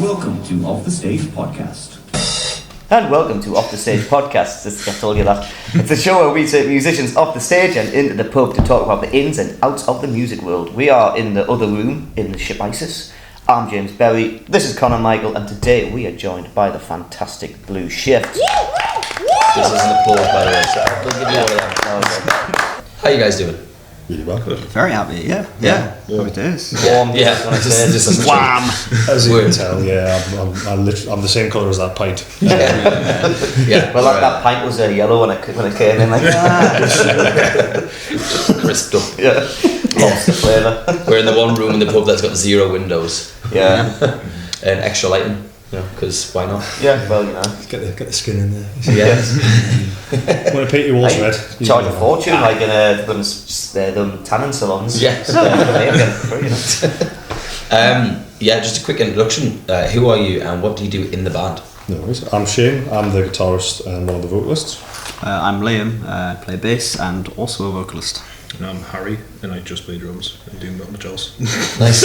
welcome to Off the Stage Podcast. And welcome to Off the Stage Podcast. I told you that. It's a show where we take musicians off the stage and into the pub to talk about the ins and outs of the music world. We are in the other room in the ship ISIS. I'm James Berry, this is Conor Michael, and today we are joined by the fantastic Blue Shift. This is an applause, by the way, so we'll give you all of that. How you guys doing? Really well. Very happy, yeah. Happy days. Warm, Yeah. just wham! As you can tell, I'm the same colour as that pint. Yeah. Well, that pint was yellow when it came in, like Crisped up. yeah, lost the flavour. We're in the one room in the pub that's got 0 windows Yeah, and extra lighting, because why not? yeah. Well, you know, Get the skin in there. Yeah. Want to paint your walls red? charge a fortune like in them tanning salons. Yes. Yeah, just a quick introduction. Who are you and what do you do in the band? No worries. I'm Shane. I'm the guitarist and one of the vocalists. I'm Liam, I play bass and also a vocalist. And I'm Harry, and I just play drums. I do not much else. Nice.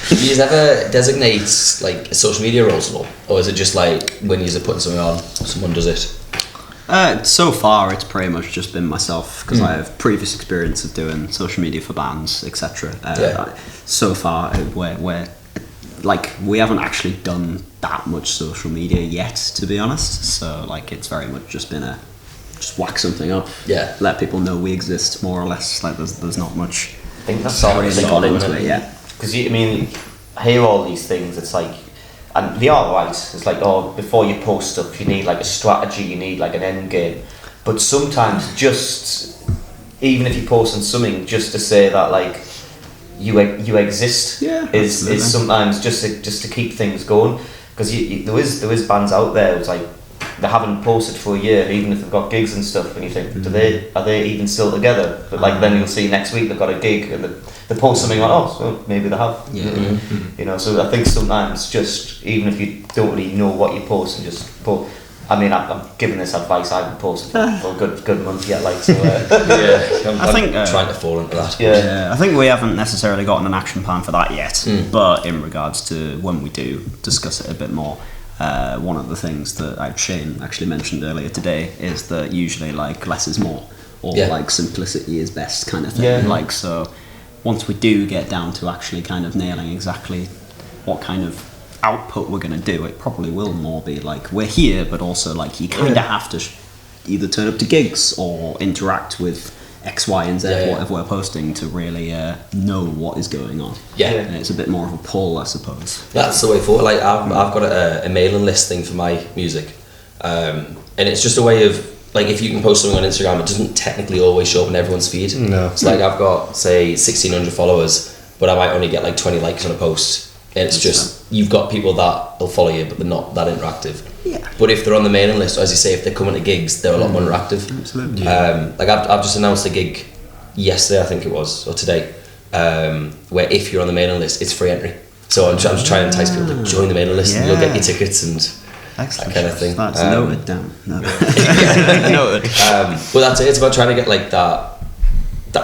Do you ever designate like social media roles at all? Or is it just like when you're putting something on, someone does it? So far it's pretty much just been myself because I have previous experience of doing social media for bands, etc. So far we're like we haven't actually done that much social media yet, to be honest, so like it's very much just been just whack something up, let people know we exist, more or less. Like there's not much I think that's all really gone into it yet. Because I hear all these things. It's like, and they are right. It's like, before you post stuff, you need like a strategy. You need like an end game. But sometimes, just even if you're posting something, just to say that like you exist is sometimes just to keep things going. Because there is bands out there who's like, they haven't posted for a year, even if they've got gigs and stuff, and you think, are they even still together? But like then you'll see next week they've got a gig and they post something like, so maybe they have. You know, so I think sometimes just even if you don't really know what you post and just post. I mean, I'm giving this advice. I haven't posted for a good month yet, like so. I think trying to fall into that. Yeah, I think we haven't necessarily gotten an action plan for that yet. But in regards to when we do discuss it a bit more. One of the things that Shane actually mentioned earlier today is that usually like less is more, or like simplicity is best kind of thing. Like so, once we do get down to actually kind of nailing exactly what kind of output we're going to do, it probably will more be like we're here, but also like you kind of have to either turn up to gigs or interact with X, Y, and Z, whatever we're posting, to really know what is going on. And it's a bit more of a pull, I suppose. That's the way forward. Like I've got a mailing list thing for my music, and it's just a way of like if you can post something on Instagram, it doesn't technically always show up in everyone's feed. No. It's like I've got say 1,600 followers, but I might only get like 20 likes on a post. It's just you've got people that will follow you, but they're not that interactive. But if they're on the mailing list, or as you say, if they're coming to gigs, they're a lot more interactive. Absolutely. Like I've just announced a gig yesterday, I think it was, or today, where if you're on the mailing list, it's free entry. So I'm just trying to entice people to join the mailing list, and you'll get your tickets and that kind of thing. That's noted down. Noted. But that's it. It's about trying to get like that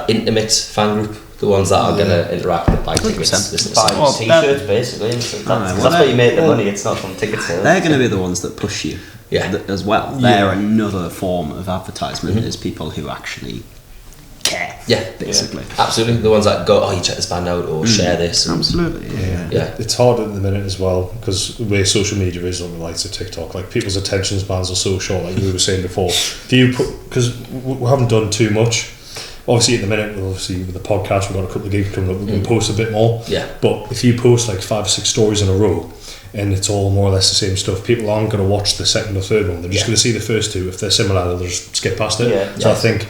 intimate fan group. The ones that are going to interact with buy tickets, listen to songs. T-shirts basically. That's where you make the money. It's not from ticket sales. They're going to be the ones that push you as well. They're another form of advertisement, is people who actually care, basically. Absolutely. The ones that go, you check this band out, or share this. Absolutely, It's hard at the minute as well, because the way social media is on the likes of TikTok, like people's attention spans are so short, like we were saying before. Because we haven't done too much. Obviously at the minute, with the podcast, we've got a couple of gigs coming up, we can post a bit more. But if you post like 5 or 6 stories in a row and it's all more or less the same stuff, people aren't going to watch the second or third one. They're just going to see the first 2. If they're similar, they'll just skip past it. So I think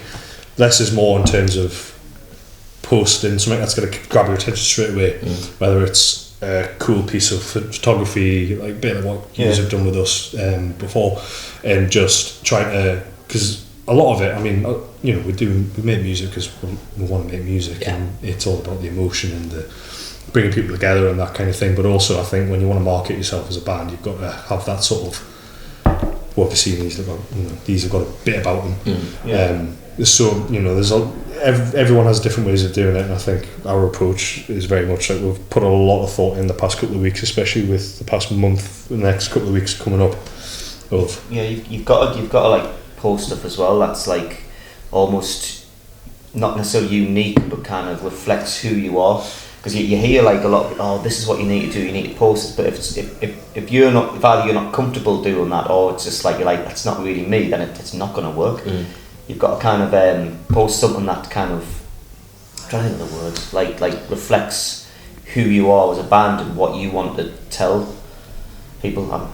less is more in terms of posting something that's going to grab your attention straight away, whether it's a cool piece of photography, like a bit like what you guys have done with us before, and just trying to, because a lot of it, I mean, we make music because we want to make music, and it's all about the emotion and the bringing people together and that kind of thing. But also, I think when you want to market yourself as a band, you've got to have that sort of, what have you seen? These have got a bit about them. So there's everyone has different ways of doing it, and I think our approach is very much like we've put a lot of thought in the past couple of weeks, especially with the past month, the next couple of weeks coming up. You've got to like post stuff as well that's like almost not necessarily unique, but kind of reflects who you are. Because you hear like a lot of, this is what you need to do, you need to post it. But if you're not, if either you're not comfortable doing that, or it's just like you're like, that's not really me, then it's not going to work. You've got to kind of post something that kind of, I'm trying to think of the words, like reflects who you are as a band and what you want to tell people.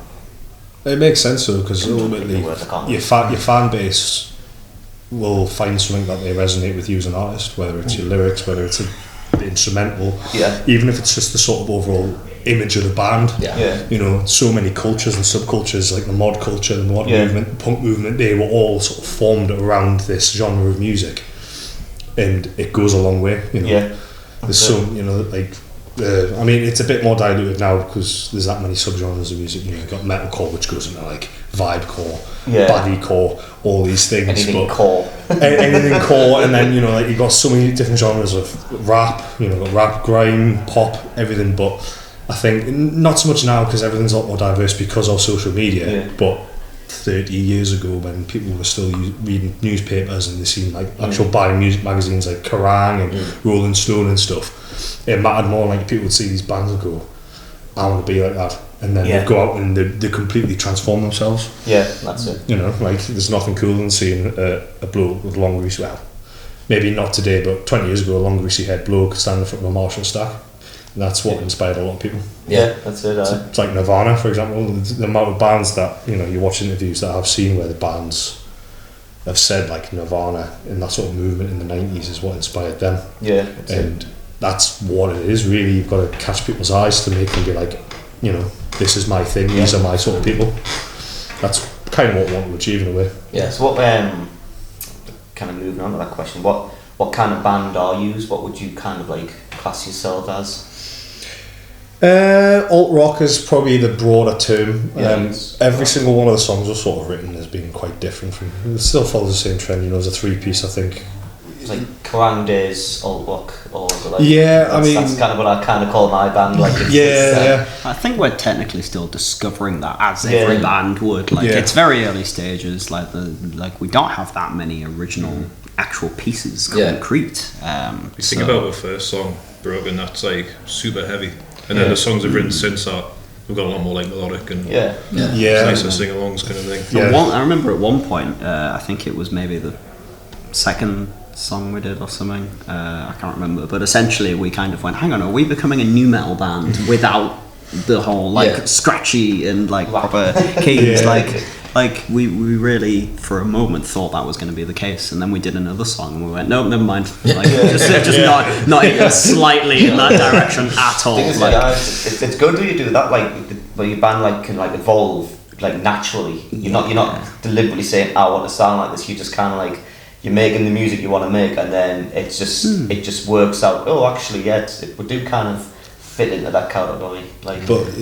It makes sense though, because ultimately your fan base will find something that they resonate with you as an artist, whether it's your lyrics, whether it's the instrumental, even if it's just the sort of overall image of the band. You know, so many cultures and subcultures, like the mod culture, the mod movement, the punk movement, they were all sort of formed around this genre of music, and it goes a long way. You know, there's so, you know, like I mean, it's a bit more diluted now because there's that many subgenres of music. You know, you've got metalcore, which goes into like vibecore, bodycore, all these things. Anything core. Anything core, and then, you know, like you've got so many different genres of rap. You know, rap, grime, pop, everything. But I think not so much now because everything's a lot more diverse because of social media. But 30 years ago, when people were still reading newspapers and they seen like actual buying music magazines like Kerrang and Rolling Stone and stuff, it mattered more. Like people would see these bands and go, I want to be like that, and then they'd go out and they completely transform themselves. That's it. You know, like there's nothing cooler than seeing a bloke with long greasy, well, maybe not today, but 20 years ago, a long greasy head bloke standing in front of a Marshall stack. And that's what inspired a lot of people. That's it. It's like Nirvana, for example. The amount of bands that, you know, you watch interviews that I've seen where the bands have said like Nirvana and that sort of movement in the 90s is what inspired them. That's what it is really. You've got to catch people's eyes to make them be like, you know, this is my thing, these are my sort of people. That's kind of what we want to achieve in a way. So what kind of moving on to that question, what kind of band are you? What would you kind of like class yourself as? Alt rock is probably the broader term. Every single one of the songs was sort of written as being quite different from. It still follows the same trend, you know, as a 3-piece, I think. It's like Kerrang days, alt rock, or like. That's kind of what I kind of call my band. Like, I think we're technically still discovering that, as every band would. Like, it's very early stages. Like we don't have that many original actual pieces concrete. You think about the first song, Broken. That's like super heavy. And then the songs I've written since that, we've got a lot more like melodic and it's nice to sing-alongs kind of thing. I remember at one point, I think it was maybe the second song we did or something, I can't remember, but essentially we kind of went, hang on, are we becoming a new metal band without the whole like scratchy and like proper keys? Like we really for a moment thought that was going to be the case, and then we did another song and we went, no, never mind. Like just not even slightly in that direction at all. It's good that you do that, like where your band like can like evolve like naturally. You're not deliberately saying I want to sound like this. You just kind of like you're making the music you want to make, and then it just works out. Oh, actually, we do kind of fit into that category, like. But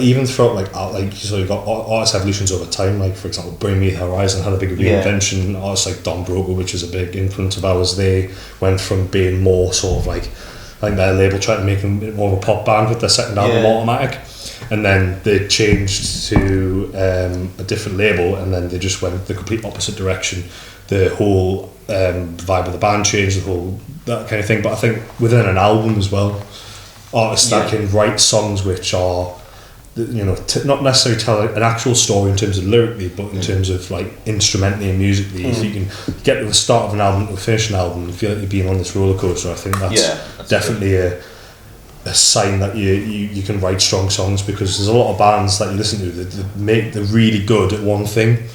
even throughout like so you've got artist evolutions over time. Like for example, Bring Me the Horizon had a big reinvention. Artists like Don Broco, which is a big influence of ours, they went from being more sort of like, I think their label tried to make them more of a pop band with their second album Automatic, and then they changed to a different label, and then they just went the complete opposite direction. The whole vibe of the band changed, the whole that kind of thing. But I think within an album as well, artists that can write songs which are, you know, not necessarily tell an actual story in terms of lyrically, but in terms of like instrumentally and musically. If you can get to the start of an album to finish an album and feel like you're being on this roller coaster, I think that's definitely a sign that you can write strong songs, because there's a lot of bands that you listen to that they're really good at one thing.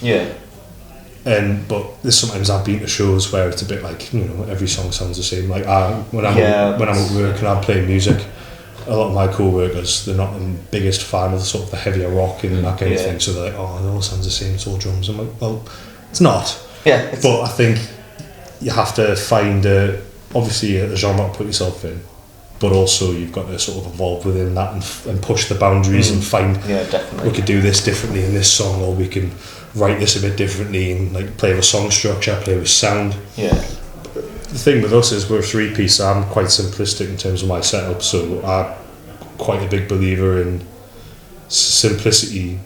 But there's sometimes I've been to shows where it's a bit like, you know, every song sounds the same. Like when I'm at work and I'm playing music, a lot of my co-workers, they're not the biggest fan of the heavier rock and that kind of thing, so they're like, oh, it all sounds the same, it's all drums. I'm like, well, it's not. But I think you have to find obviously a genre to put yourself in, but also you've got to sort of evolve within that and push the boundaries and find, we could do this differently in this song, or we can write this a bit differently and like play with song structure, play with sound. the thing with us is we're a 3-piece, so I'm quite simplistic in terms of my setup, so I'm quite a big believer in simplicity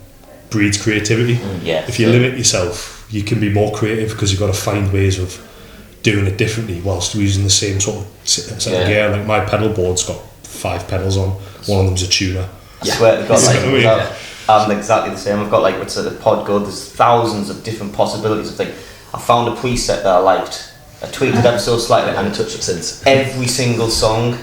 breeds creativity. If you limit yourself, you can be more creative because you've got to find ways of doing it differently whilst using the same sort of set of gear. Like my pedal board's got 5 pedals on, one of them's a tuner. I swear to God, I'm exactly the same. I've got like what's a pod good. There's thousands of different possibilities of things. I found a preset that I liked. I tweaked it ever so slightly, and haven't touched it since. Every single song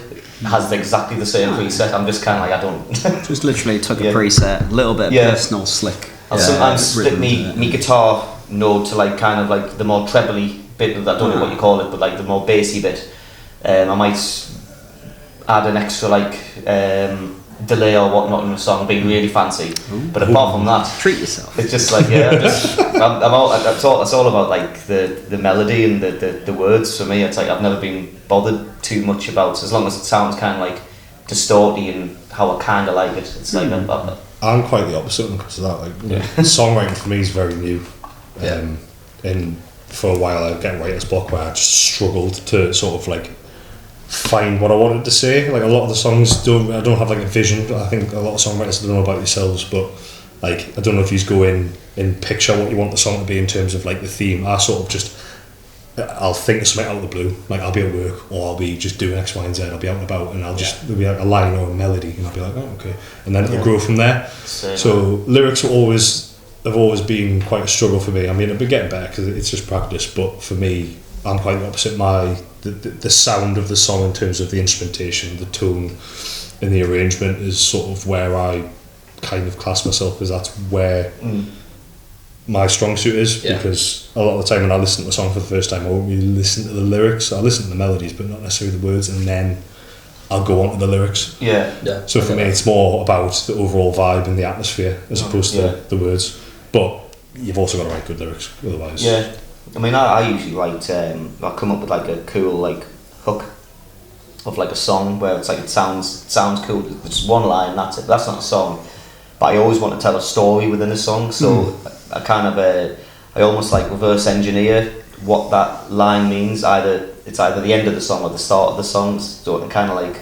has exactly the same preset. I'm just kind of like, I don't. Just literally took a preset, a little bit of personal slick. I'll sometimes split me guitar note to like kind of like the more trebly bit. I don't know what you call it, but like the more bassy bit. I might add an extra like delay or whatnot in the song, being really fancy. But apart from that, treat yourself. It's just like it's all about like the melody and the words. For me, it's like I've never been bothered too much about, as long as it sounds kind of like distorty and how I kind of like it. It's like I'm quite the opposite because of that. Like songwriting for me is very new. And for a while I get writer's block where I just struggled to sort of like find what I wanted to say. Like a lot of the songs I don't have like a vision. I think a lot of songwriters don't know about yourselves, but like I don't know if you go in and picture what you want the song to be in terms of like the theme. I sort of just I'll think of something out of the blue, like I'll be at work or I'll be just doing X, Y and Z, I'll be out and about and there'll be like a line or a melody and I'll be like, oh okay, and then it'll grow from there. So lyrics have always been quite a struggle for me. I mean I've been getting better because it's just practice, but for me I'm quite the opposite. The sound of the song in terms of the instrumentation, the tone and the arrangement is sort of where I kind of class myself as that's where my strong suit is, because a lot of the time when I listen to the song for the first time I won't really listen to the lyrics. I listen to the melodies but not necessarily the words, and then I'll go on to the lyrics. So for me it's more about the overall vibe and the atmosphere as opposed to the words, but you've also got to write good lyrics otherwise. I mean, I usually write. I come up with like a cool like hook of like a song where it's like it sounds cool. It's just one line, that's it. That's not a song, but I always want to tell a story within a song. So I kind of I almost like reverse engineer what that line means. It's either the end of the song or the start of the song. So I can kind of like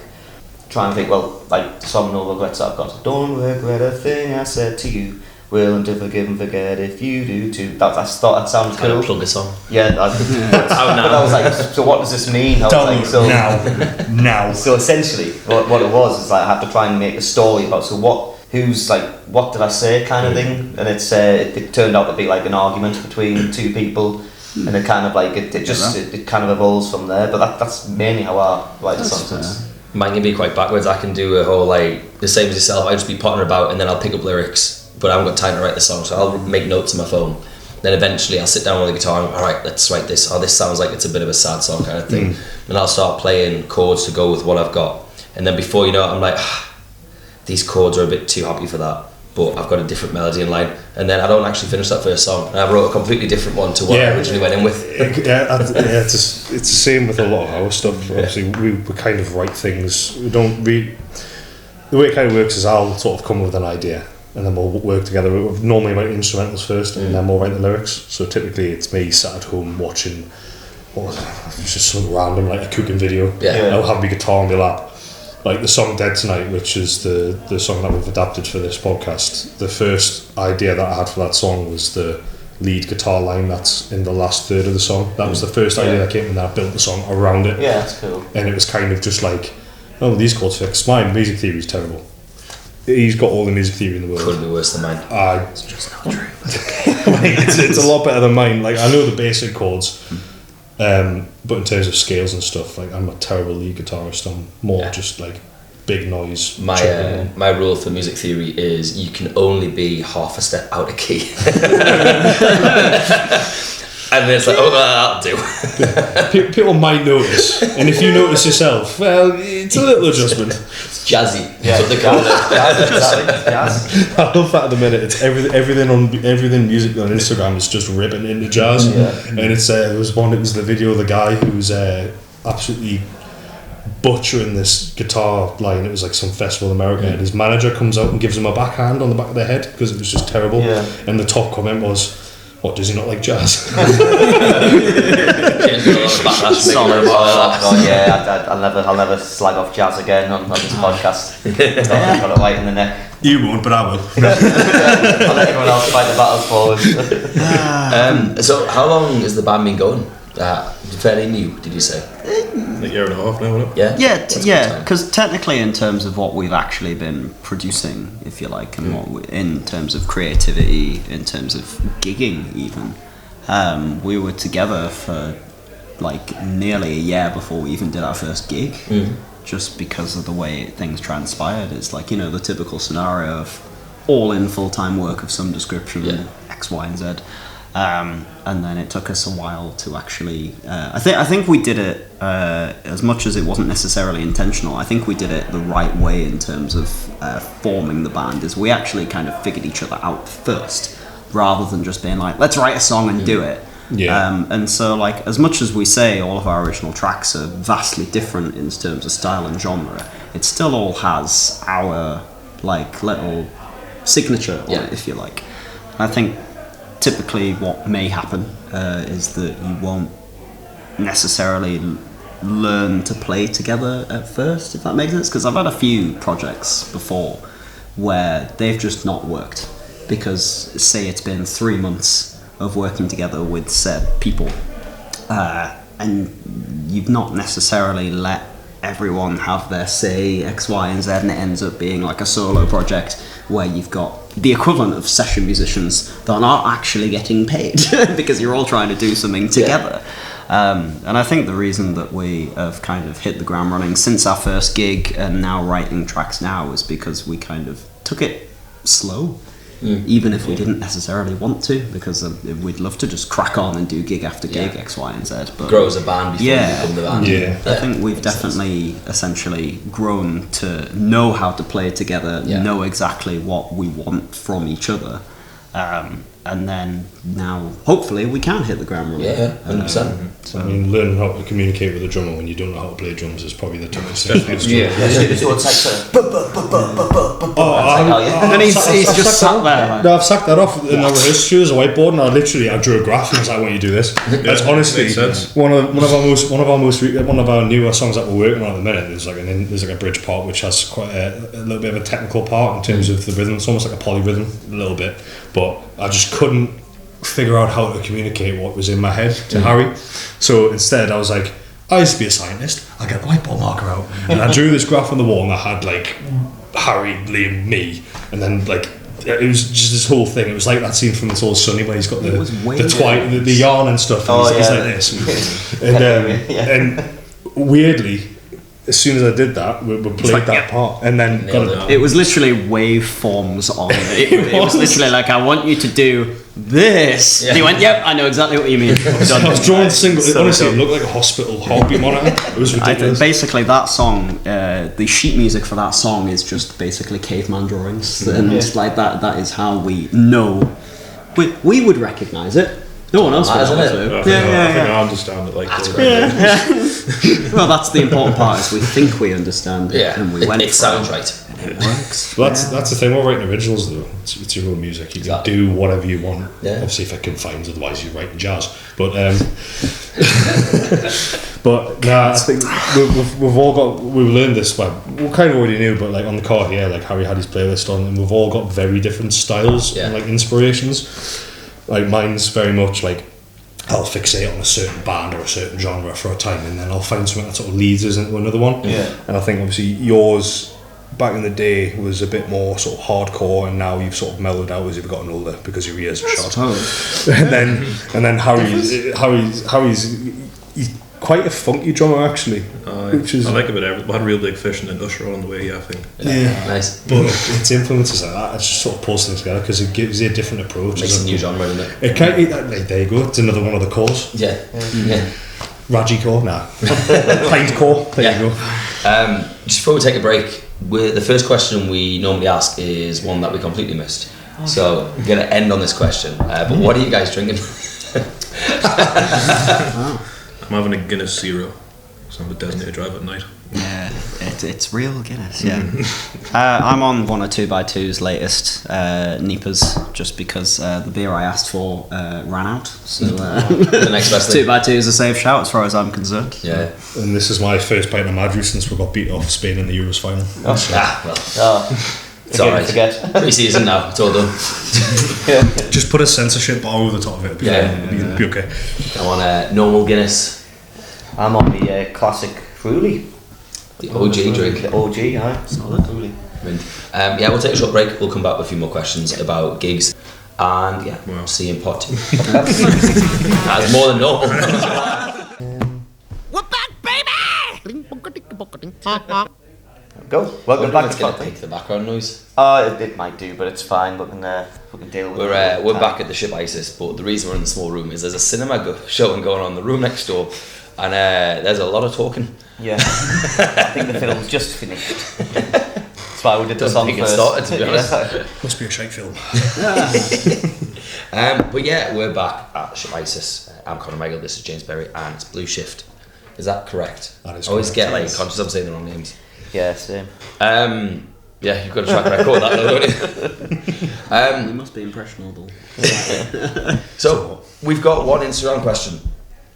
try and think. Well, like the song "No Regrets" I've got. Don't regret a thing I said to you. Willing to forgive and forget if you do too. I thought that sounds cool. Plug a song. But I was like, so what does this mean? Now. So essentially, what it was is like I had to try and make a story about. So what did I say kind of thing, and it turned out to be like an argument between two people, and it kind of like it kind of evolves from there. But that's mainly how I write the songs. Mine can be quite backwards. I can do a whole like the same as yourself. I just be pottering about and then I'll pick up lyrics. But I haven't got time to write the song, so I'll make notes on my phone. Then eventually I'll sit down with the guitar and alright, let's write this. Oh, this sounds like it's a bit of a sad song kind of thing. And I'll start playing chords to go with what I've got. And then before you know it, I'm like, these chords are a bit too happy for that, but I've got a different melody in line. And then I don't actually finish that first song. And I wrote a completely different one to what I originally went in with. It's the same with a lot of our stuff. Obviously, we kind of write things. We don't read. The way it kind of works is I'll sort of come up with an idea, and then we'll work together. We'll normally write instrumentals first, and then we'll write the lyrics. So typically it's me sat at home watching, it's just something random, like a cooking video. I'll have my guitar on my lap. Like the song Dead Tonight, which is the song that we've adapted for this podcast, the first idea that I had for that song was the lead guitar line that's in the last third of the song. That was the first idea that came, and then I built the song around it. Yeah, that's cool. And it was kind of just like, oh, these chords fix. My music theory is terrible. He's got all the music theory in the world. Couldn't be worse than mine. It's just not true. It's a lot better than mine. Like I know the basic chords, but in terms of scales and stuff, like I'm a terrible lead guitarist. I'm more just like big noise. My rule for music theory is you can only be half a step out of key. And then it's like, oh, that'll do. People might notice, and if you notice yourself, well, it's a little adjustment. It's jazzy. That's what they call it. Jazz. I love that at the minute. It's everything music on Instagram is just ripping into jazz, and it's it was the video of the guy who's absolutely butchering this guitar line. It was like some festival in America, and his manager comes out and gives him a backhand on the back of the head because it was just terrible. And the top comment was, What, does he not like jazz? I'll never slag off jazz again on this podcast. I've got it right in the neck. You won't, but I will. I'll let everyone else fight the battles forward. So how long has the band been going? Fairly new, did you say? A year and a half now, isn't it? Yeah, because technically in terms of what we've actually been producing, if you like, and in terms of creativity, in terms of gigging even, we were together for like nearly a year before we even did our first gig, just because of the way things transpired. It's like, you know, the typical scenario of all in full-time work of some description, X, Y, and Z. And then it took us a while to actually. I think we did it as much as it wasn't necessarily intentional. I think we did it the right way in terms of forming the band. Is we actually kind of figured each other out first, rather than just being like, let's write a song and do it. Yeah. And so, like, as much as we say all of our original tracks are vastly different in terms of style and genre, it still all has our like little signature on it, if you like. I think. Typically what may happen is that you won't necessarily learn to play together at first, if that makes sense, because I've had a few projects before where they've just not worked because, say, it's been 3 months of working together with said people and you've not necessarily let everyone have their say, X, Y, and Z, and it ends up being like a solo project where you've got the equivalent of session musicians that aren't actually getting paid because you're all trying to do something together. And I think the reason that we have kind of hit the ground running since our first gig and now writing tracks now is because we kind of took it slow. Even if we didn't necessarily want to, because we'd love to just crack on and do gig after gig, X, Y, and Z. But grow as a band before you become the band. I think we've definitely essentially grown to know how to play together, know exactly what we want from each other, and then now hopefully we can hit the ground running. 100%. I mean, learning how to communicate with a drummer when you don't know how to play drums is probably the toughest thing. And he's just sat there. No, I've sacked that off in our rehearsal as a whiteboard, and I drew a graph and I was like, "Why don't you do this?" That's honestly one of our newer songs that we're working on at the minute. There's like a bridge part which has quite a little bit of a technical part in terms of the rhythm. It's almost like a polyrhythm a little bit, but I just couldn't figure out how to communicate what was in my head to Harry. So instead I was like, I used to be a scientist, I'll get the whiteboard marker out, and I drew this graph on the wall and I had like Harry, Liam, me, and then like it was just this whole thing. It was like that scene from It's Always Sunny where he's got the yarn and stuff, and he's like this. And weirdly, as soon as I did that, we played that part, and then it was literally waveforms on it. It was literally like, I want you to do this. And he went, yep, I know exactly what you mean. I was drawing single. Honestly, it looked like a hospital heartbeat monitor. It was ridiculous. Basically, that song, the sheet music for that song is just basically caveman drawings, and it's like that. That is how we know. We would recognise it. No one else would. I think I understand it. Like that's well, that's the important part. Is we think we understand it, and we went. It sounds right. It works. Well, that's the thing. We're writing originals though. It's your own music. You can do whatever you want. Obviously, if it confines, otherwise you're writing jazz. But I think we've learned this. Well, we kind of already knew, but like on the car here, like Harry had his playlist on, and we've all got very different styles and like inspirations. Like mine's very much like I'll fixate on a certain band or a certain genre for a time, and then I'll find something that sort of leads us into another one. And I think obviously yours back in the day was a bit more sort of hardcore, and now you've sort of mellowed out as you've gotten older because your ears are shot. and then Harry's he's quite a funky drummer actually. Which is, I like a bit of it. We had Real Big Fish and then Usher on the way, I think. Nice. But it's influences like that. It just sort of pulls things together because it gives you a different approach. Makes a new genre, doesn't it? There you go. It's another one of the cores. Raji core, Pint core. There you go. Just before we take a break, the first question we normally ask is one that we completely missed. So we're going to end on this question. But what are you guys drinking? I'm having a Guinness Zero. So I'm a designated driver at night. Yeah, it's real Guinness. Yeah, I'm on one of 2x2's latest Nipas just because the beer I asked for ran out. So The next best thing. 2x2 is a safe shout as far as I'm concerned. Yeah. And this is my first pint of Madrid since we got beat off Spain in the Euros final. It's alright. Forget. Pre-season now, it's all done. Just put a censorship bar over the top of it. It'll be okay. I'm on normal Guinness, I'm on the classic Fruity. the OG drink. The OG, aye. Solid Fruity. Yeah, we'll take a short break. We'll come back with a few more questions about gigs. And yeah, see you in pot 2. That's more than normal. We're back, baby! Go. Welcome back It's to going pot to pick the background noise. It might do, but it's fine. We can deal with it. We're back at the ship ISIS, but the reason we're in the small room is there's a cinema showing going on in the room next door, and there's a lot of talking. Yeah. I think the film's just finished. That's why we did the Don't song think it first. started, to be honest. Must be a shite film. But yeah, we're back at ship ISIS. I'm Conor Michael, this is James Berry, and it's Blue Shift. Is that correct? That is I always correct. get conscious I'm saying the wrong names. Yeah, same. Yeah, you've got a track record that though, don't you? You must be impressionable. So we've got one Instagram question.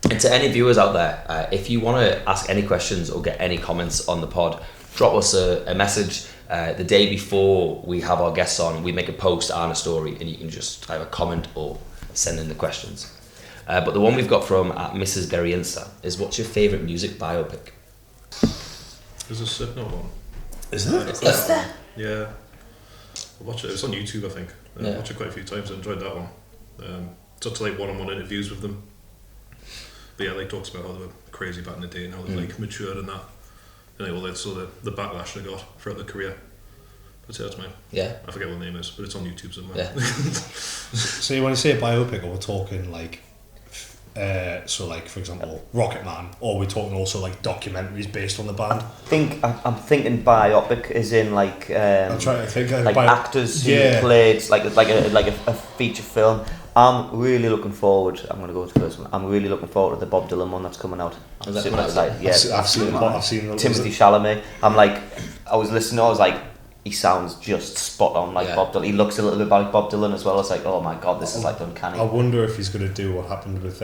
And to any viewers out there, if you want to ask any questions or get any comments on the pod, drop us a message. The day before we have our guests on, we make a post and a story, and you can just either comment or send in the questions. But the one we've got from at Mrs. Berry Insta is, what's your favourite music biopic? There's a Slipknot one. Is there? Is there? Yeah. I watch it. It's on YouTube, I think. I Yeah. watched it quite a few times. I enjoyed that one. It's up to like one-on-one interviews with them. But yeah, like talks about how they were crazy back in the day and how they've like matured and that. And like, all that, so the backlash they got throughout their career. But yeah, that's mine. Yeah. I forget what the name is, but it's on YouTube somewhere. Yeah. So when you say a biopic, are we talking like, so like for example, Rocket Man, or we're talking also like documentaries based on the band? I'm thinking biopic is in like I'm trying to think like actors who played like a feature film. I'm really looking forward. I'm going to go to the first one. I'm really looking forward to the Bob Dylan one that's coming out. Is that Super coming out? excited. Yeah, I've seen it. I've seen Timothy Chalamet. I was listening. I was like, he sounds just spot on like Bob Dylan. He looks a little bit like Bob Dylan as well. It's like, oh my god, this is like uncanny. I wonder if he's going to do what happened with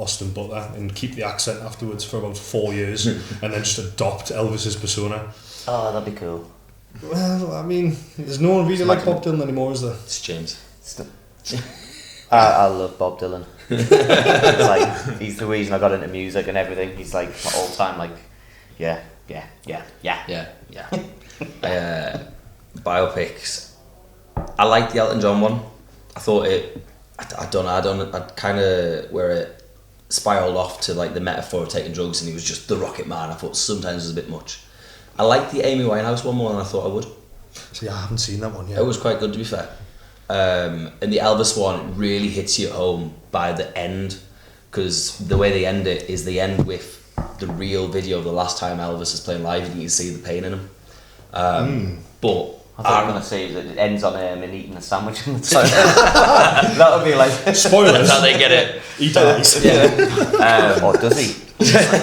Austin Butler and keep the accent afterwards for about 4 years and then just adopt Elvis's persona. Oh, that'd be cool. Well, I mean, there's no one really like Bob Dylan anymore, is there? It's James. I love Bob Dylan. Like, he's the reason I got into music and everything. He's like my all time like, yeah. Biopics. I like the Elton John one. I thought I'd kind of where it spiraled off to like the metaphor of taking drugs and he was just the Rocket Man. I thought sometimes it was a bit much. I liked the Amy Winehouse one more than I thought I would. See, I haven't seen that one yet. It was quite good, to be fair. And the Elvis one really hits you at home by the end, because the way they end it is they end with the real video of the last time Elvis is playing live, and you can see the pain in him. But I thought you were going to say that it ends on him and eating a sandwich on the side. That would be like spoilers. That's how they get it. He dies. or does he?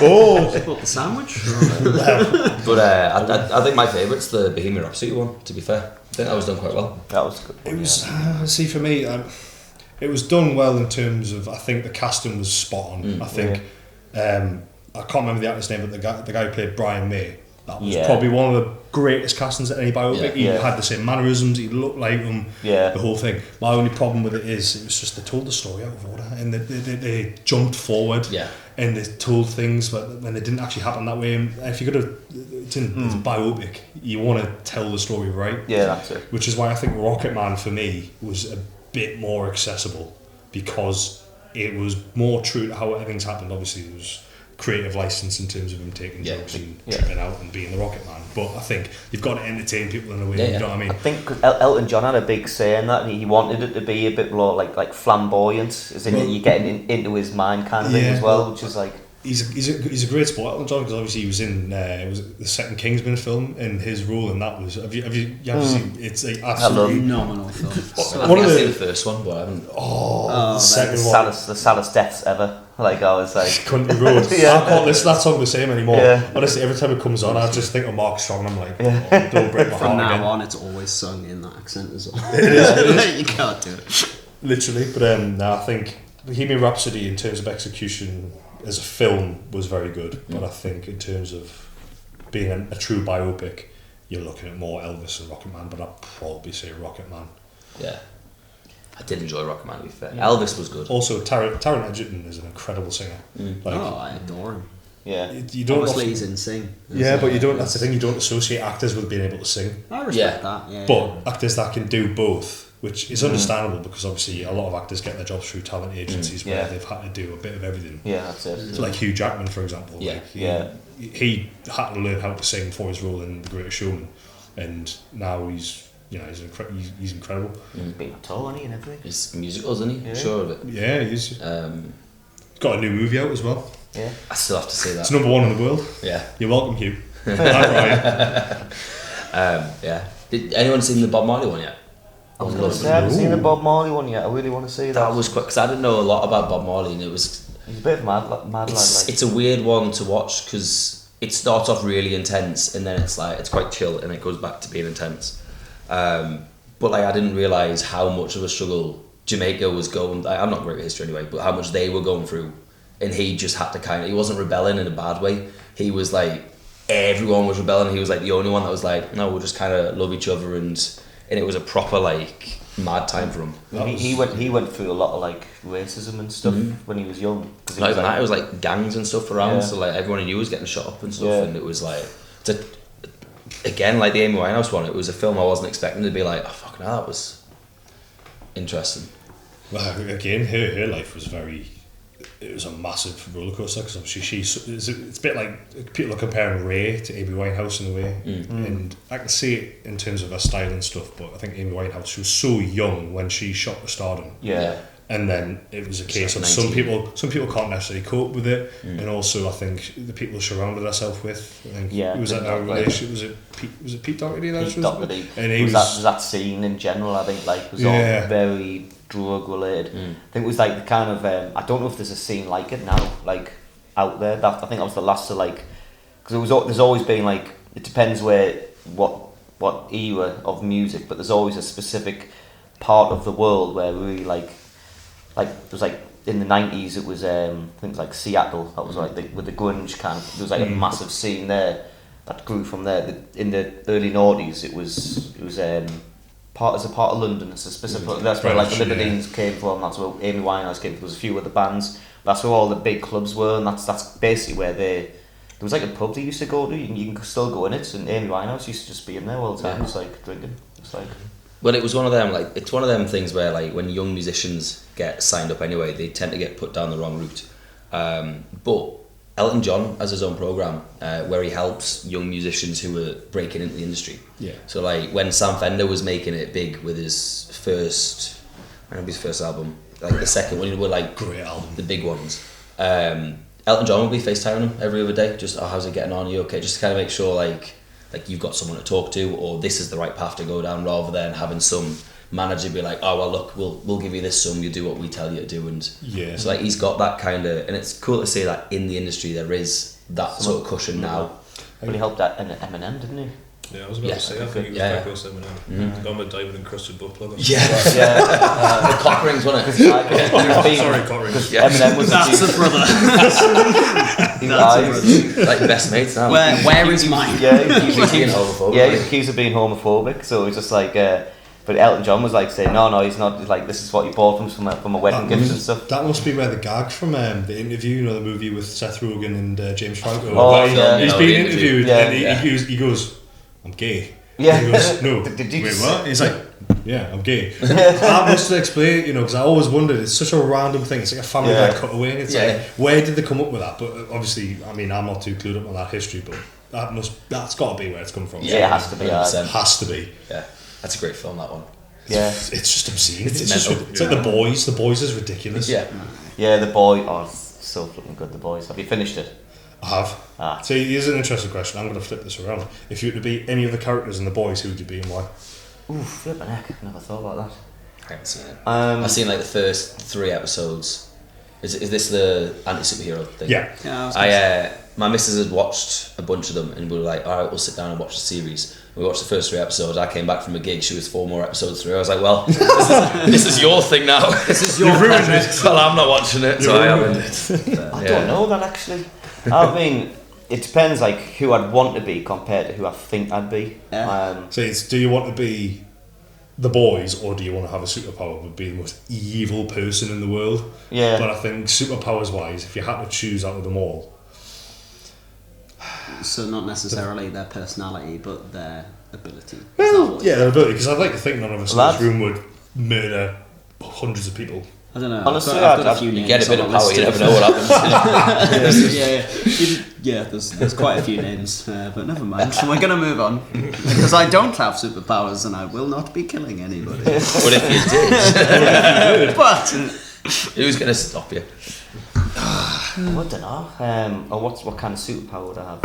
Oh, What, the sandwich? But I think my favourite's the Bohemian Rhapsody one, to be fair. I think that was done quite well. That was good. it was. See, for me, it was done well in terms of. I think the casting was spot on. I think. I can't remember the actor's name, but the guy who played Brian May. That was probably one of the greatest castings at any biopic. He had the same mannerisms. He looked like him. The whole thing. My only problem with it is it was just they told the story out of order and they jumped forward. And they told things, but when they didn't actually happen that way. And if you're gonna, it's a biopic, you want to tell the story right. Yeah, that's it. Which is why I think Rocket Man for me was a bit more accessible, because it was more true to how everything's happened. Obviously, there was creative license in terms of him taking drugs and tripping out and being the Rocket Man. But I think you've got to entertain people in a way. You know what I mean? I think 'cause Elton John had a big say in that. He wanted it to be a bit more like flamboyant, as in you getting into his mind kind of thing as well, which is like. He's a great sport, Elton John, because obviously he was in the second Kingsman film, and his role in that was have you seen? It's like absolutely phenomenal film. I've seen the first one, but I haven't. The second one. The saddest deaths ever. Like I was like, Country Road. Yeah. I can't listen to that song the same anymore. Yeah. Honestly, every time it comes on, I just think of Mark Strong and I'm like, oh, don't break my From heart now again. on, it's always sung in that accent as well. It is. You can't do it. Literally, but no, I think Bohemian Rhapsody in terms of execution as a film was very good, but I think in terms of being a true biopic, you're looking at more Elvis and Rocket Man, but I'd probably say Rocket Man. Yeah. I did enjoy Rocket Man, to be fair. Elvis was good. Also, Taron Egerton is an incredible singer. Like, Oh, I adore him. yeah, you don't Obviously, often- he's in Sing. yeah, but you don't. That's the thing. You don't associate actors with being able to sing. I respect that. Yeah. But actors that can do both, which is understandable because obviously a lot of actors get their jobs through talent agencies where Yeah. they've had to do a bit of everything. yeah, that's it. So like Hugh Jackman, for example. Yeah. Like Yeah. he had to learn how to sing for his role in The Greatest Showman, and now he's incredible. He's been tall, hasn't he, and everything. He's musicals, isn't he? Yeah. Sure of it. Yeah, he's got a new movie out as well. Yeah. I still have to say It's that. #1 in the world. Yeah. You're welcome, Hugh. I'm Ryan. Yeah. Did anyone seen the Bob Marley one yet? I was gonna say I haven't seen the Bob Marley one yet. I really want to see that. That was quick because I didn't know a lot about Bob Marley, and it was. He's a bit of a mad lad. Like. It's a weird one to watch because it starts off really intense and then it's quite chill and it goes back to being intense. But like I didn't realise how much of a struggle Jamaica was going. I'm not great at history anyway, but how much they were going through, and he just had to he wasn't rebelling in a bad way. He was like everyone was rebelling. He was like the only one that was like, no, we'll just kind of love each other, and it was a proper like mad time for him. He went through a lot of like racism and stuff when he was young. Cause Not even that, it was like gangs and stuff around, Yeah. so like everyone he knew was getting shot up and stuff, Yeah. and it was like, again, like the Amy Winehouse one, it was a film I wasn't expecting to be like, oh fucking hell, that was interesting. Well, again, her life was it was a massive roller coaster because obviously it's a bit like people are comparing Ray to Amy Winehouse in a way, and I can see it in terms of her style and stuff. But I think Amy Winehouse, she was so young when she shot to stardom, Yeah. and then it was a case like of some 19. people can't necessarily cope with it, and also I think the people she surrounded herself with, I think Yeah, it was that Pete Doherty. relationship. Was it Pete Doherty? Pete Doherty. And he was that scene in general, I think, like, was all very drug related. I think it was like the kind of I don't know if there's a scene like it now, like out there. I think that was the last of like, because there's always been like, it depends what era of music, but there's always a specific part of the world where really like it was like in the 90s it was things like Seattle, that was like with the grunge kind of, there was like a massive scene there that grew from there. In the early noughties it was as a part of London. It's a specific, that's where like the Libertines came from, that's where Amy Winehouse came from. There was a few other bands, that's where all the big clubs were, and that's basically where there was like a pub they used to go to, you can still go in it, and Amy Winehouse used to just be in there all the time, just like drinking. It's like, Well, it was one of them, like, it's one of them things where, like, when young musicians get signed up anyway, they tend to get put down the wrong route. But Elton John has his own programme where he helps young musicians who are breaking into the industry. Yeah. So, like, when Sam Fender was making it big with his first album, like the second one, were like Great album. the big ones. Elton John would be FaceTiming him every other day, just, oh, how's it getting on? Are you okay? Just to kind of make sure, like you've got someone to talk to, or this is the right path to go down, rather than having some manager be like, oh well, look, we'll give you this sum, you do what we tell you to do. And Yeah. so like he's got that kind of, and it's cool to see that in the industry there is that sort of cushion now. but he helped that in Eminem, didn't he? Yeah, I was about to say, I think he was quite close to Eminem. Got him a diamond encrusted butt plug. Yeah, Yeah. the cock rings, wasn't it? Sorry, Cottery. Eminem was That's the brother. Like best mates now. Where is mine? Yeah, He's being homophobic. Yeah, he's accused of being homophobic, so it's just like, but Elton John was like saying, no, he's not. He's like, this is what you bought him from a wedding gift and stuff. That must be where the gag from the interview, you know, the movie with Seth Rogen and James Franco. Oh, Where yeah. he's No, being the interview. interviewed, Yeah, and he goes, I'm gay. Yeah. He goes, no. Did you Wait, just- what? He's like, yeah, I'm gay. I must explain, you know, because I always wondered, it's such a random thing. It's like a Family Guy cutaway. And it's like, where did they come up with that? But obviously, I mean, I'm not too clued up on that history, but that's got to be where it's come from. Yeah, it has to be. 100%. Has to be. Yeah, that's a great film, that one. Yeah, It's just obscene. It's mental. like The Boys. The Boys is ridiculous. Yeah. yeah. The Boy. Oh, it's so flipping good. The Boys. Have you finished it? I have. So here's an interesting question. I'm going to flip this around. If you were to be any of the characters in The Boys, who would you be and why? Ooh, flipping heck! Never thought about that. I haven't seen it. Um, I've seen like the first 3 episodes. Is this the anti-superhero thing? Yeah. My missus had watched a bunch of them, and we were like, all right, we'll sit down and watch the series. We watched the first 3 episodes. I came back from a gig. She was 4 more episodes through. I was like, well, this is your thing now. This is your project. Well, I'm not watching it, so I haven't. I don't know that actually. I mean, it depends like who I'd want to be compared to who I think I'd be. So it's, do you want to be the boys, or do you want to have a superpower but be the most evil person in the world? Yeah. But I think superpowers wise, if you had to choose out of them all, So not necessarily their personality, but their ability. well, yeah, their ability. Because I'd like to think none of us in Well, this room would murder hundreds of people. I don't know. Honestly, I've got a I'd- few You names. get a bit on of my power, list you of- never know what happens. yeah. There's quite a few names, but never mind. We're gonna move on because I don't have superpowers and I will not be killing anybody. What if you did? But Who's going to stop you? I don't know. Or what kind of superpower would I have?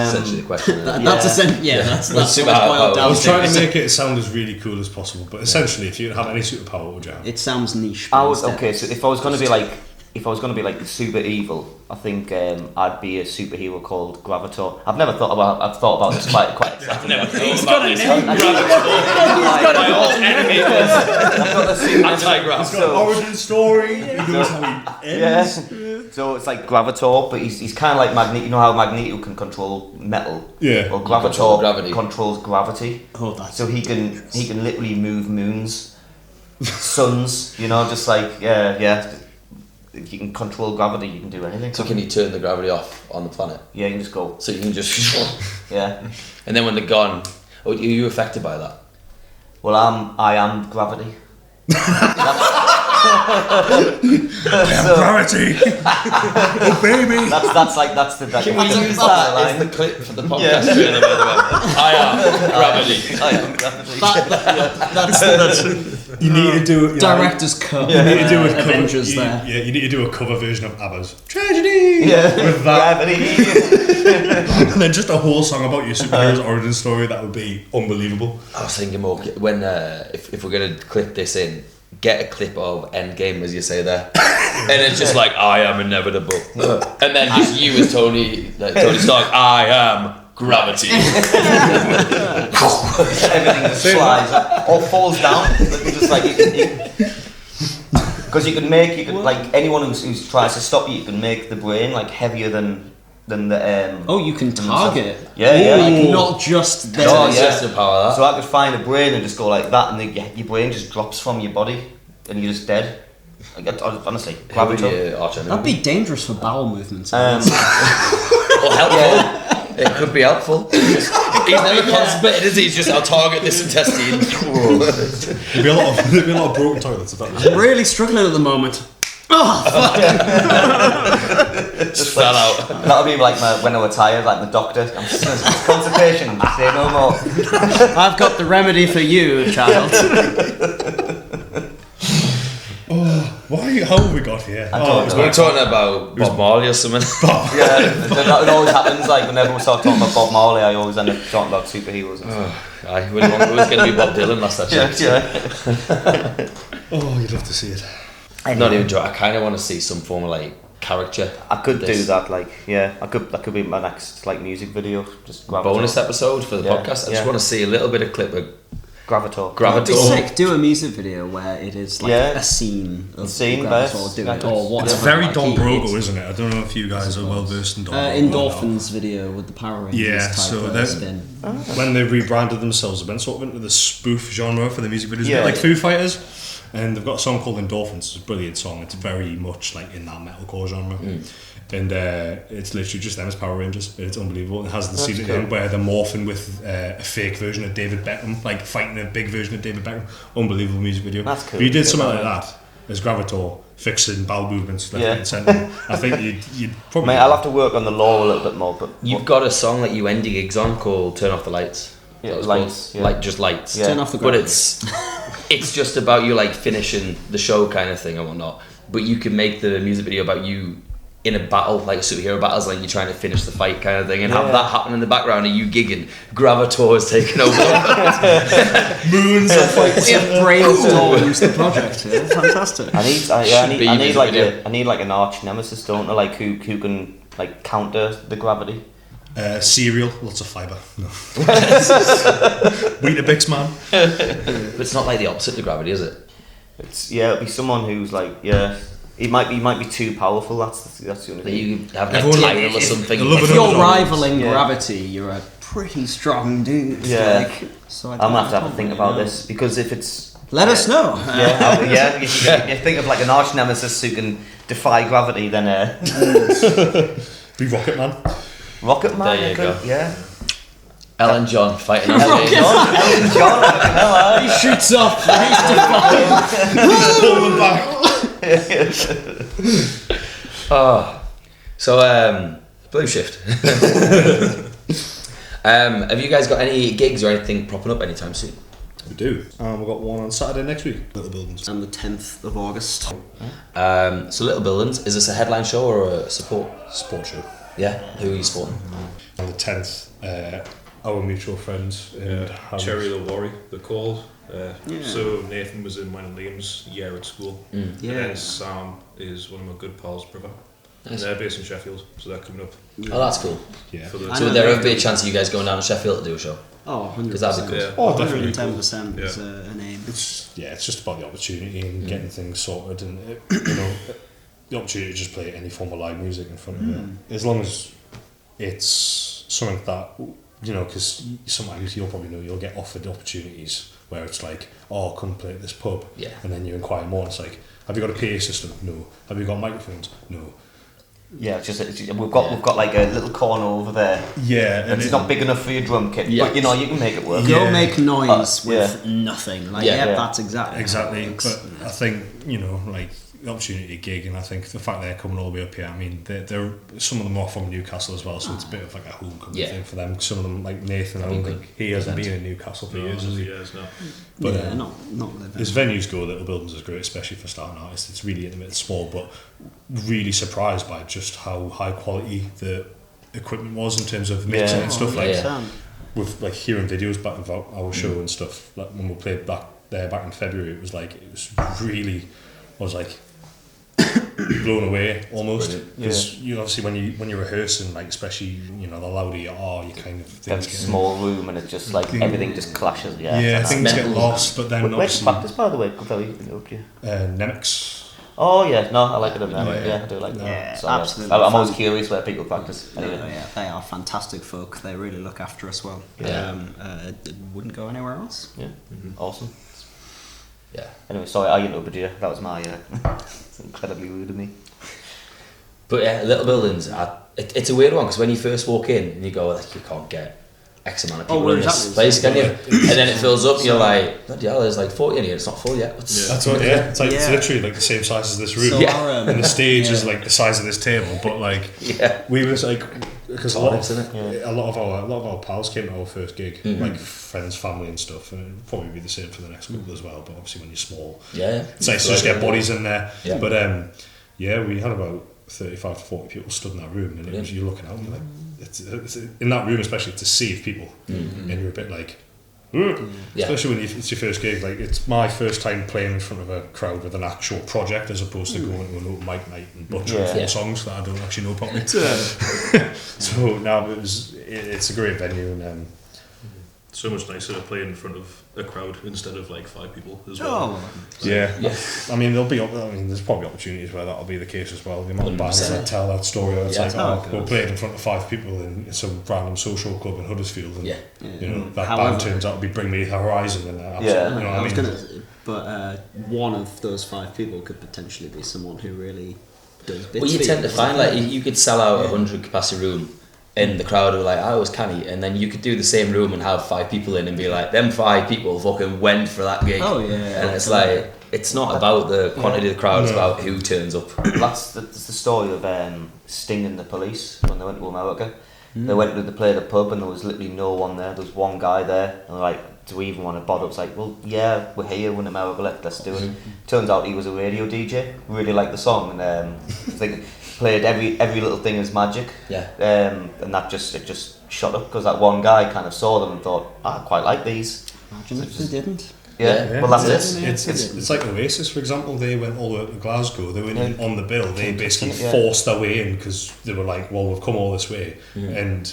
Essentially the question. Isn't it? that's that's What's what it's boiled superpower? down I was to. trying to make it sound as really cool as possible, but essentially, if you had any superpower, what would you have? It sounds niche. I but was instead okay. it's So if I was going to be like super evil, I think I'd be a superhero called Gravator. I've thought about this quite extensively. He's got a name. Anti-grav. origin story. He knows how he ends. Yeah. So it's like Gravator, but he's kind of like Magneto. You know how Magneto can control metal? Yeah. Well, Control Gravator gravity. controls gravity. Oh, that's So he can literally move moons, suns. You know, just like yeah. You can control gravity. You can do anything. So can you turn the gravity off on the planet? Yeah, you can just go. So you can just... Yeah. And then when they're gone... Oh, are you affected by that? Well, I am gravity. Gravity. Oh baby. That's the. Can we use the that line. as the clip for the podcast? Trailer, by the way? I am gravity. I am gravity. that's You need to do it. director's cut. You need to do a cover, Avengers there. Yeah, you need to do a cover version of ABBA's Tragedy. Yeah. With that, Gravity. and then just a whole song about your superhero's origin story. That would be unbelievable. I was thinking more when if we're gonna clip this in, get a clip of Endgame as you say there, and it's just like I am inevitable, and then just you as Tony Stark. I am gravity. Everything just slides or falls down. Just like because you can like anyone who tries to stop you can make the brain like heavier than the Oh, you can target. Yeah. Like not just there. Oh, It's yeah. just the power of So that. I could find a brain and just go like that, and then your brain just drops from your body, and you're just dead. Like, honestly, Who would gravity. you arch enemy? That'd be dangerous for bowel movements. Or helpful. It could be helpful. He's never constipated, is he? He's just, I'll target this intestine. There'd be a lot of broken toilets if that was. I'm really struggling at the moment. Just fell out. That'll be like when I was tired, like the doctor. I'm constipation. Say no more. I've got the remedy for you, child. Why? How have we got here? don't know. We're talking about Bob Marley or something. Yeah, that always happens. Like whenever we start talking about Bob Marley, I always end up talking about superheroes. And stuff. Aye, we was going to be Bob Dylan last I checked. Yeah. Oh, you'd love to see it. I'm not even joking. I kind of want to see some form of like character. I could This do that. Like, yeah, that could be my next like music video. Just bonus episode for the Yeah, podcast. I yeah. just want to see a little bit of clip of Gravator. It'd be Gravator. sick. Do a music video where it is like Yeah. a scene of Scene Gravator based, doing like, or whatever. It's very like, Don he- Brogo, it's- isn't it? I don't know if you guys are well versed in Don Brogo. Endorphins video with the Power Rangers Yeah, type so of that- spin. When they rebranded themselves, they've been sort of into the spoof genre for the music videos, a Yeah. bit like Foo Fighters. And they've got a song called Endorphins. It's a brilliant song. It's very much like in that metalcore genre. And it's literally just them as Power Rangers. It's unbelievable. It has the scene at the end where they're morphing with a fake version of David Beckham, like fighting a big version of David Beckham. Unbelievable music video. That's cool. If you did something Yeah. like that as Gravator, fixing bowel movements left, Yeah. right, and centre, I think you'd probably. Mate, I'll have to work on the law a little bit more, but You've got a song that you end your gigs on called "Turn Off the Lights." Yeah, That was lights, called, yeah. like just lights. Yeah. Turn off the But gravity. it's just about you like finishing the show kind of thing and whatnot. But you can make the music video about you in a battle, like a superhero battles, like you're trying to finish the fight kind of thing, and have that happen in the background, and you gigging, Gravitore's taking over. Moons are fighting. Brainstorms the project. Yeah, fantastic. I Should be need music like video. I need like an arch nemesis, don't I? Like who can like counter the gravity. Cereal, lots of fibre. No. Weetabix man. But it's not like the opposite to gravity, is it? It'll be someone who's like he might be too powerful. That's the only That thing. you have like Everyone tidal or something. I love If it. you're underdog. rivaling Yeah. gravity, you're a pretty strong dude. Yeah. Like, so I'm gonna have to think about this because if it's Let us know. if you think of like an arch nemesis who can defy gravity, then Be Rocket Man. Rocket Man. There you go. Yeah. Ellen John fighting on Elton stage. John. Elton John. Hello. He shoots off. So, Blue Shift. Have you guys got any gigs or anything propping up anytime soon? We do. We've got one on Saturday next week. Little Buildings. On the 10th of August. So Little Buildings, is this a headline show or a support? Sport show. Yeah, who are you supporting? On the 10th, our mutual friends. Cherry the Worry, they're called. Yeah. So Nathan was in mine and Liam's year at school. Yeah. And Sam is one of my good pals' brother. And Nice. they're based in Sheffield, so they're coming up. Oh, that's cool. Yeah. For the, I So know would there they ever be a do. chance of you guys going down to Sheffield to do a show? Oh, 100%. Because that'd be good. Yeah. Oh, definitely. 110% is Yeah. a name. It's just about the opportunity and getting things sorted, and the opportunity to just play any form of live music in front of it, as long as it's something that because sometimes you'll probably know you'll get offered opportunities where it's like, oh, come play at this pub, Yeah. and then you inquire more. And it's like, have you got a PA system? No. Have you got microphones? No. Yeah, we've got like a little corner over there. Yeah, And it's not big enough for your drum kit, Yeah. but you can make it work. Go Yeah. make noise Yeah. with nothing. Like, Yeah. yeah, that's exactly. Exactly, how it works. but I think like the opportunity gig, and I think the fact they're coming all the way up here. I mean, they're some of them are from Newcastle as well, so it's a bit of like a homecoming Yeah. thing for them. Some of them, like Nathan, I That'd don't be think he hasn't event. been in Newcastle for no, years, has he? years now. But yeah, not living. as venues go, Little Buildings is great, especially for starting artists. It's really intimate, it's small, but really surprised by just how high quality the equipment was in terms of mixing Yeah. and stuff. Like Yeah. with like hearing videos back of our show and stuff, like when we played back in February, it was really, I was like blown away almost, Brilliant. because you obviously when you're rehearsing, like especially the louder you are, you kind of Very things get, small room, and it's just like everything just clashes. Yeah, yeah, it's things get mental. lost. But then Where's the obviously practice, by the way? Could probably interrupt you. Nemix. Oh yeah, no, I like it in there. Yeah. Yeah, I do like that. Yeah, So, absolutely. I'm always curious where people practice. No, Anyway. yeah, they are fantastic folk. They really look after us well. Yeah. It wouldn't go anywhere else. Yeah, awesome. Yeah. Anyway, sorry, I interrupted you. That was my. It's incredibly rude of me. But yeah, Little Buildings, it's a weird one because when you first walk in and you go, like, you can't get X amount of people well, in this exactly. place, can you? And then it fills up, you're like, bloody hell, there's like 40 in here, it's not full yet. What's- That's what, yeah. It's like it's Yeah. literally like the same size as this room. So our, And the stage is yeah. like the size of this table, but like Yeah. we was like, because a lot Honest, of isn't it? a lot of our pals came to our first gig, like friends, family, and stuff, and it'll probably be the same for the next couple as well. But obviously, when you're small, Yeah. it's nice to just get bodies in there. Yeah. But yeah, we had about 35 to 40 people stood in that room, and it was, you're looking out, and you're like, it's in that room, especially to see people, and you're a bit like. Yeah. Especially when it's your first gig, like it's my first time playing in front of a crowd with an actual project as opposed to going to an open mic night and butchering Yeah. four Yeah. songs that I don't actually know properly. So now it's a great venue, and So much nicer to play in front of a crowd instead of like 5 people as well. Oh, yeah. Yeah. I mean there's probably opportunities where that'll be the case as well. The amount of bands 100%. that tell that story, where it's Yeah. like, Oh, we're God. playing in front of 5 people in some random social club in Huddersfield, and Yeah. that However- band turns out to be Bring Me the Horizon, and Yeah. you know what I was mean? gonna, but one of those 5 people could potentially be someone who really does bits. Well, you for tend to you. find like you could sell out a 100 capacity room and the crowd are like, oh, it was canny, and then you could do the same room and have 5 people in and be like, them 5 people fucking went for that gig. Oh, yeah. And it's like, it's not about the quantity of the crowd, it's about who turns up. That's the story of Sting and the Police when they went to America. They went to play the pub and there was literally no one there. There was one guy there, and they're like, do we even want to bother? It's like, well, yeah, we're here, we're in America, let's do it. Turns out he was a radio DJ, really liked the song, and I think played every little thing is magic. Yeah. And that just shot up because that one guy kind of saw them and thought, I quite like these. Imagine if they didn't. Yeah. Well, that's it. It's like Oasis, for example. They went all the way up to Glasgow. They went in on the bill. They basically Yeah. forced their way in because they were like, "Well, we've come all this way." And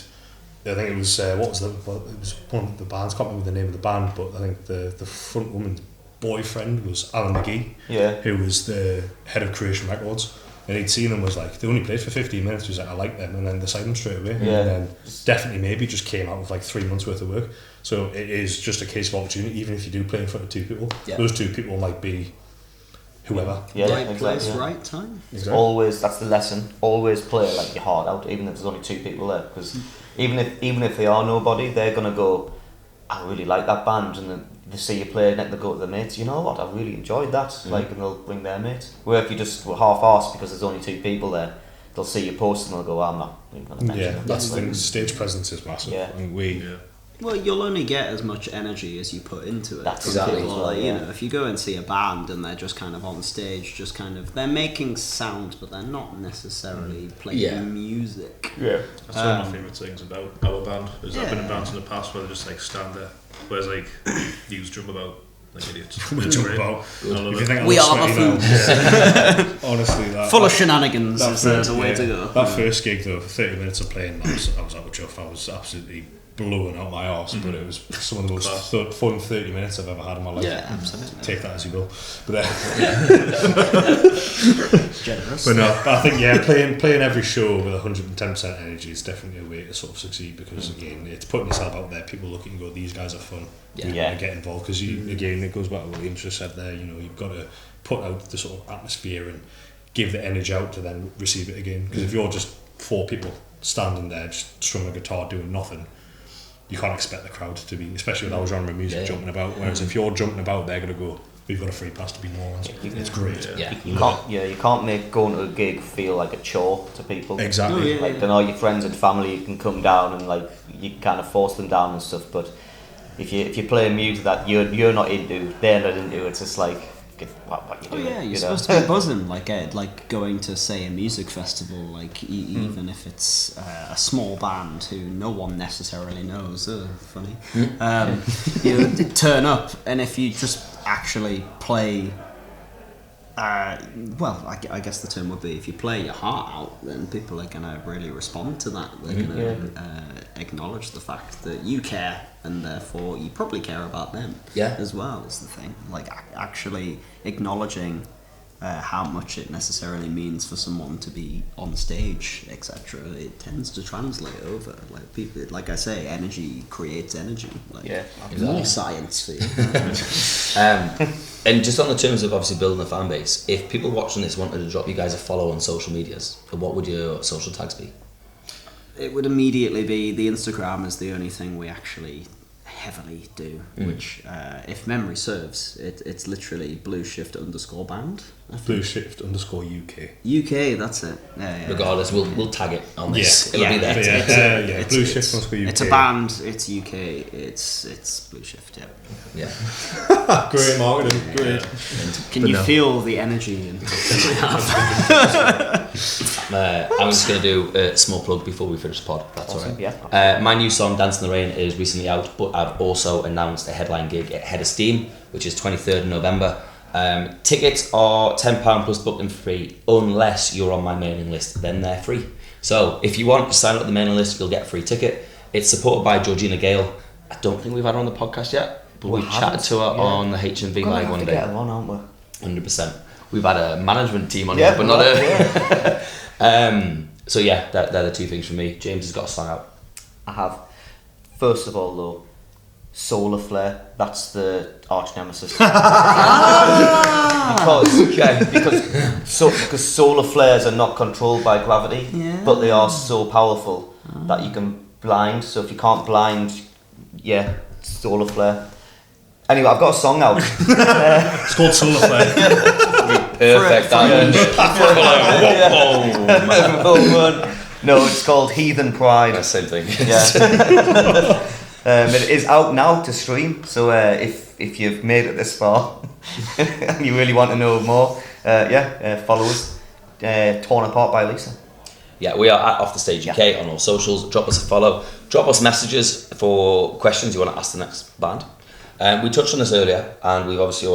I think it was it was one of the bands. Can't remember the name of the band, but I think the front woman's boyfriend was Alan McGee, who was the head of Creation Records. And he'd seen them, was like, they only played for 15 minutes. He was like, I like them, and then they signed them straight away. Yeah. And then definitely maybe just came out with like 3 months worth of work. So it is just a case of opportunity, even if you do play in front of 2 people. Yeah. Those 2 people might be whoever. Yeah, Right exactly, place, yeah. right time. Exactly. Always, that's the lesson. Always play like your heart out, even if there's only 2 people there. Because even if they are nobody, they're gonna go, I really like that band, and then they see you play, and then they go to their mates. You know what? I really enjoyed that. Like, and they'll bring their mates. Where if you just were half-arsed because there's only 2 people there, they'll see you post and they'll go, I'm not even gonna mention Yeah, it. that's the thing. Stage presence is massive. Yeah. And Yeah. Well, you'll only get as much energy as you put into it. That's from exactly people. as well, Like, yeah. You know, if you go and see a band and they're just kind of on stage, just kind of they're making sound, but they're not necessarily playing Yeah. music. Yeah. That's one of my favourite things about our band. Is I've been in Yeah. bands in the past where they just like stand there, whereas like use drum about like idiots. We It's jump great. about. I love If it. you think I We look are the sweaty now, honestly, that Full of shenanigans that is first, the way yeah, to go. That first gig though, for 30 minutes of playing, I was out of chuff. I was absolutely blowing out my arse, but it was some of the most Class. fun 30 minutes I've ever had in my life. Yeah, absolutely. Take that as you will. But Generous. But no, I think playing every show with 110% energy is definitely a way to sort of succeed, because again, it's putting yourself out there. People look at you and go, these guys are fun. Yeah. You Yeah. want to get involved, because again, it goes back to what Ian just said there. You know, you've got to put out the sort of atmosphere and give the energy out to then receive it again. Because if you're just 4 people standing there just strumming a guitar doing nothing, you can't expect the crowd to be, especially with our genre of music, Yeah. jumping about. Whereas if you're jumping about, they're going to go, we've got a free pass to be morons. It's great. Yeah. You can't make going to a gig feel like a chore to people. Exactly. Oh, yeah. Like, then all your friends and family, you can come down and like you can kind of force them down and stuff. But if you play music that you're not into, they're not into, it's just like, what you Oh doing? yeah, you're you know? supposed to be buzzing, like going to say a music festival, like even if it's a small band who no one necessarily knows. Funny. You know, turn up, and if you just actually play, well, I guess the term would be if you play your heart out, then people are gonna really respond to that. They're gonna acknowledge the fact that you care, and therefore you probably care about them. Yeah. As well is the thing. Like actually acknowledging how much it necessarily means for someone to be on stage, etc. It tends to translate over. Like people, like I say, energy creates energy. Like, Yeah, more science for you. And just on the terms of obviously building a fan base, if people watching this wanted to drop you guys a follow on social medias, what would your social tags be? It would immediately be the Instagram is the only thing we actually heavily do, which if memory serves, it's literally blueshift_band. Blueshift_UK. UK, that's it. Yeah. Regardless, we'll tag it on this. Yeah. It'll be there. Yeah, It's- Blue it's- Shift must be UK. It's a band. It's UK. It's Blue Shift. Yeah. Yeah. Great marketing, great. Can you feel the energy? I'm just going to do a small plug before we finish the pod. That's Awesome, all right. yeah. My new song, Dance in the Rain, is recently out, but I've also announced a headline gig at Head of Steam, which is 23rd of November. Tickets are £10 plus booking free, unless you're on my mailing list, then they're free. So if you want to sign up to the mailing list, you'll get a free ticket. It's supported by Georgina Gale. I don't think we've had her on the podcast yet, but we've chatted to her on the HMV Live one day. Get her on, aren't we? 100%. We've had a management team on Yeah, here, but not yeah. a... So yeah, they're the two things for me. James has got a song out. I have. First of all, though, solar flare. That's the arch nemesis. because solar flares are not controlled by gravity, but they are so powerful that you can blind. So if you can't blind, solar flare. Anyway, I've got a song out. It's called Solar Flare. Perfect. No, it's called Heathen Pride. Same thing. Yeah. It is out now to stream, so if you've made it this far and you really want to know more, follow us. torn apart by Lisa. Yeah, we are at Off the Stage UK on all socials. Drop us a follow. Drop us messages for questions you want to ask the next band. We touched on this earlier, and we've obviously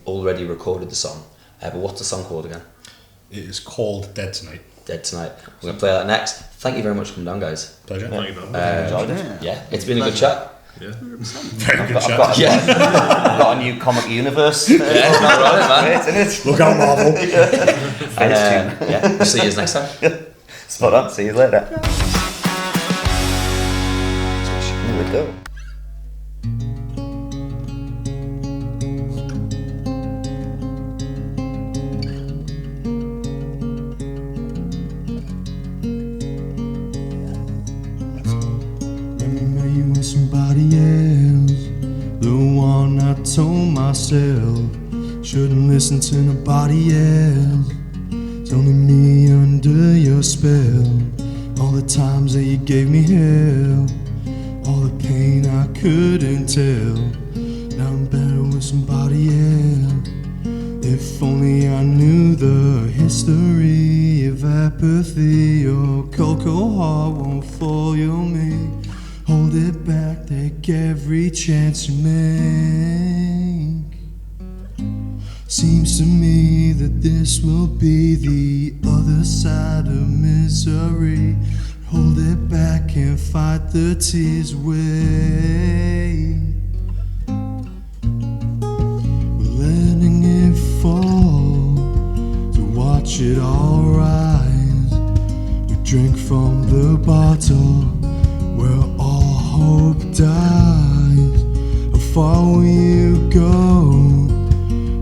already recorded the song. But what's the song called again? It is called Dead Tonight. Dead Tonight. We're going to play that next. Thank you very much for coming down, guys. Pleasure. Thank you very much. Enjoyed it. Yeah, it's been a good chat. Yeah. Very good I've chat. got, Yeah. I've got a new comic universe. Yeah, all right, man. Great, isn't it? Look out, Marvel. Yeah, we'll see you next time. Spot on. See you later. Here we go. Remember you with somebody else, the one I told myself shouldn't listen to nobody else. It's only me under your spell. All the times that you gave me hell, all the pain I couldn't tell. Now I'm better with somebody else. If only I knew the history of apathy. Your cold, cold heart won't foil me. Hold it back, take every chance you make. Seems to me that this will be the other side of misery. Hold it back and fight the tears away. We're letting it fall to watch it all rise. We drink from the bottle where all hope dies. How far will you go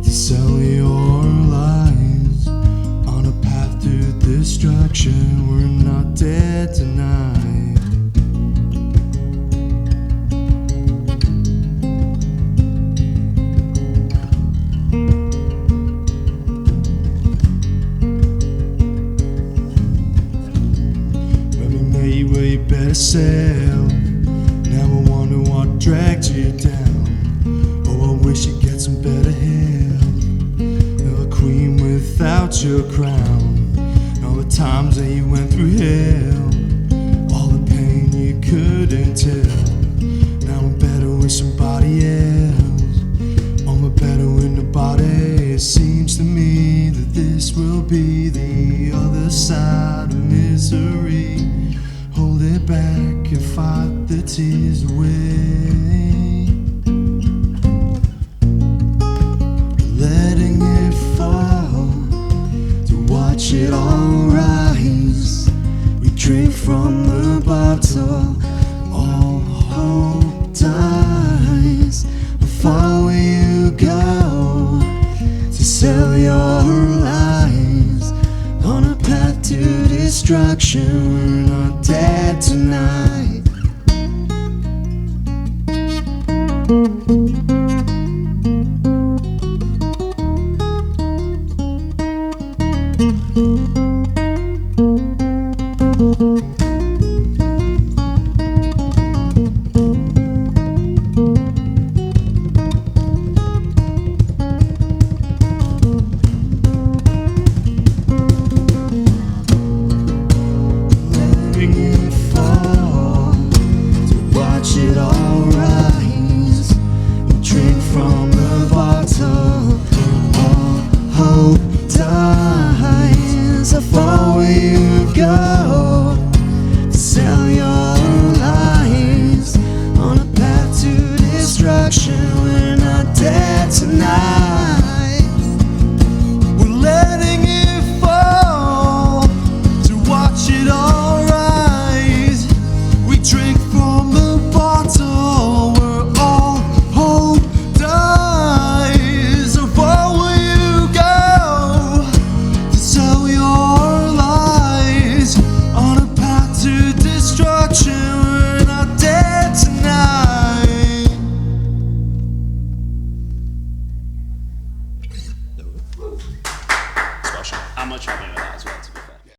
to sell your lies on a path to destruction? We're not dead tonight. When we met you where you better sail. Now I wonder what dragged you down. Oh, I wish you'd get some better help. You're a queen without your crown. And all the times that you went through hell, all the pain you couldn't tell. Now I'm better with somebody else. I'm better with nobody. It seems to me that this will be the other side of misery. Hold it back and fight the tears away. Letting it fall to watch it all rise. We drink from the bottle, all hope dies. How far will you go to sell your lies on a path to destruction? We're not dead tonight. Letting it fall to watch it all rise. We drink from the bottle, all hope dies. How far will you go to sell your lies on a path to destruction? We're not dead tonight. We're letting it fall to watch it all rise. We drink from the bottle where all hope dies. How far will you go to sell your lies on a path to destruction? We're not dead tonight. How much have you?